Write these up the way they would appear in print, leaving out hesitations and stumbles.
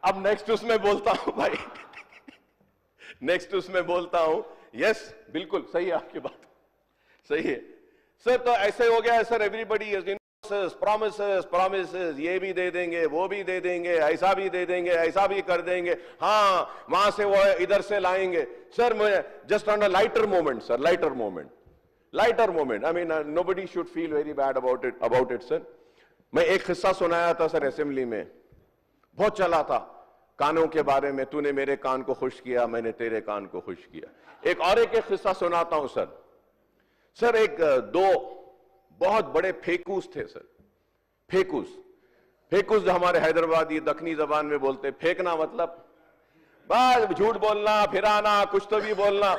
अब नेक्स्ट उसमें बोलता हूं भाई, नेक्स्ट उसमें बोलता हूं, यस बिल्कुल सही है आपकी बात, सही है सर। तो ऐसे हो गया है सर, एवरीबडी प्रॉमिसेस प्रॉमिसेस, ये भी दे देंगे, वो भी दे देंगे, ऐसा भी दे देंगे, ऐसा भी कर देंगे, हाँ वहां से वो इधर से लाएंगे। सर मुझे just on a lighter moment sir, lighter moment, I mean nobody should feel very bad about it sir. मैं एक किस्सा सुनाया था सर असेंबली में, बहुत चला था, कानों के बारे में, तूने मेरे कान को खुश किया, मैंने तेरे कान को खुश किया। एक और एक किस्सा सुनाता हूं सर। सर एक दो बहुत बड़े फेकूस थे सर, फेकूस जो हमारे हैदराबादी दक्षिणी जबान में बोलते, फेंकना मतलब बस झूठ बोलना, फिराना, कुछ तो भी बोलना।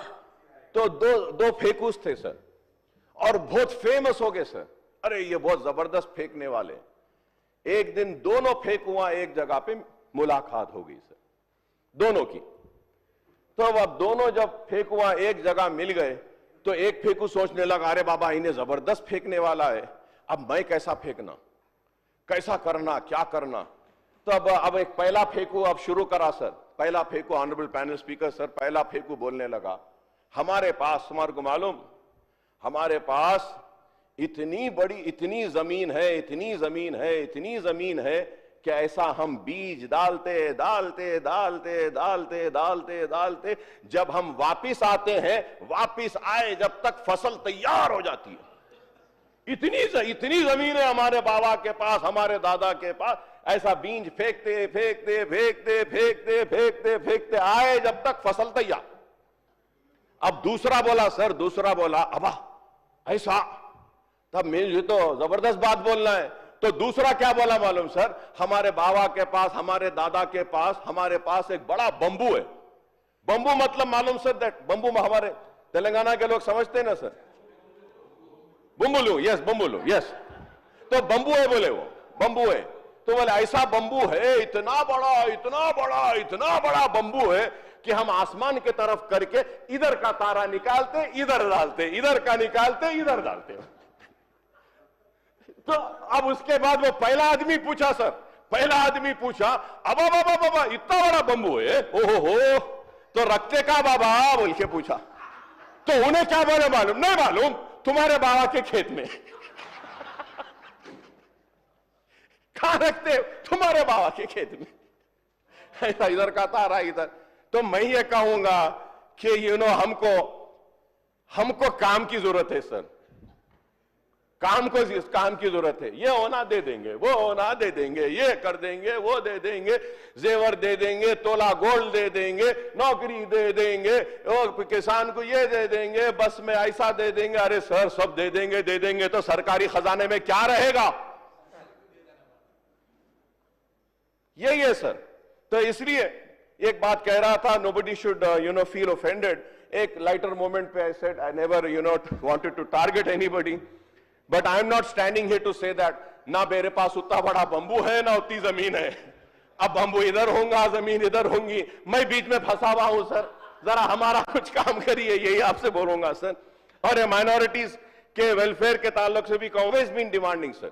तो दो फेकूस थे सर, और बहुत फेमस हो गए सर, अरे ये बहुत जबरदस्त फेंकने वाले। एक दिन दोनों फेंकुआ एक जगह पे मुलाकात हो गई सर, दोनों की। तो अब दोनों जब फेंकुआ एक जगह मिल गए, तो एक फेंकू सोचने लगा, अरे बाबा इन्हें जबरदस्त फेंकने वाला है, अब मैं कैसा फेंकना, कैसा करना, क्या करना। तो अब एक पहला फेंकू अब शुरू करा सर, पहला फेंकू, ऑनरेबल पैनल स्पीकर सर, पहला फेंकू बोलने लगा, हमारे पास, तुम्हारे को मालूम, हमारे पास इतनी बड़ी, इतनी जमीन है, इतनी जमीन है, इतनी जमीन है कि ऐसा हम बीज डालते डालते डालते डालते डालते डालते जब हम वापिस आते हैं, वापिस आए जब तक फसल तैयार हो जाती है। इतनी जमीन है हमारे बाबा के पास, हमारे दादा के पास, ऐसा बीज फेंकते फेंकते फेंकते फेंकते फेंकते फेंकते आए जब तक फसल तैयार। अब दूसरा बोला सर, दूसरा बोला, अबा ऐसा, तब मुझे तो जबरदस्त बात बोलना है। तो दूसरा क्या बोला मालूम सर, हमारे बाबा के पास, हमारे दादा के पास, हमारे पास एक बड़ा बंबू है। बंबू मतलब मालूम सर, दैट बंबू में हमारे तेलंगाना के लोग समझते हैं ना सर, बंबुलू, यस बंबुलू, यस। तो बंबू है बोले, वो बंबू है। तो बोले ऐसा बंबू है, इतना बड़ा इतना बड़ा इतना बड़ा बंबू है कि हम आसमान की तरफ करके इधर का तारा निकालते, इधर डालते, इधर का निकालते, इधर डालते। तो अब उसके बाद वो पहला आदमी पूछा सर, पहला आदमी पूछा, अब बाबा इतना बड़ा बंबू है, ओहो हो, तो रखते का बाबा बोल के पूछा। तो उन्हें क्या बोले मालूम, नहीं मालूम, तुम्हारे बाबा के खेत में। कहां रखते, तुम्हारे बाबा के खेत में, ऐसा इधर का तारा इधर। तो मैं ये कहूंगा कि हमको काम की जरूरत है सर, काम की जरूरत है। ये होना दे देंगे, वो होना दे देंगे, ये कर देंगे, वो दे देंगे, जेवर दे देंगे, तोला गोल्ड दे देंगे, नौकरी दे देंगे, और किसान को ये दे देंगे, बस में ऐसा दे देंगे। अरे सर सब दे देंगे तो सरकारी खजाने में क्या रहेगा, यही है सर। तो इसलिए एक बात कह रहा था, nobody should feel offended. एक लाइटर मोमेंट पे I said I never wanted to target anybody, but I am not standing here to say that ना मेरे पास उतना बड़ा बंबू है ना उतनी जमीन है, अब बंबू इधर होगा, जमीन इधर होंगी, मैं बीच में फंसा हुआ हूं सर, जरा हमारा कुछ काम करिए, यही आपसे बोलूंगा सर। और माइनॉरिटीज के वेलफेयर के ताल्लुक से भी ऑलवेज बीन डिमांडिंग सर,